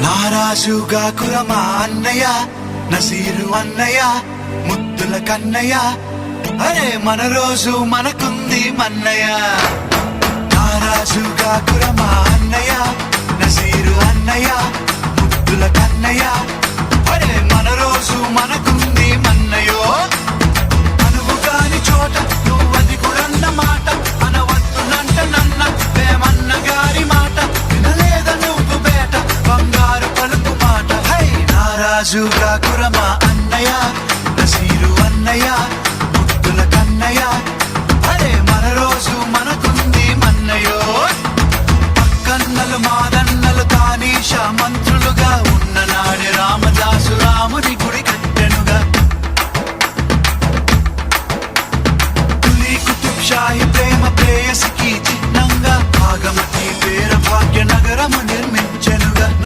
నారాజుగా కురమా అన్నయ్య నసీరు అన్నయ్య ముద్దుల కన్నయ్య అరే మన రోజు మనకుంది మన్నయ్య నారాజుగా కురమా అన్నయ్య నసీరు అన్నయ్య ముద్దుల కన్నయ్య అరే మన రోజు మనకుంది మన్నయ్యో అనువు కాని చోట నువ్వది కురన్న మాట అనవద్దునంట నన్న వేమన్న గారి మాట వినలేద నువ్వు బేట బంగారు పలుకు మాట హై నారాజుగా కురమా అన్నయ్య నసీరు అన్నయ్య ముద్దుల కన్నయ్య అరే మన రోజు మనకుంది మన్నయ్యో పక్కన్నలు మా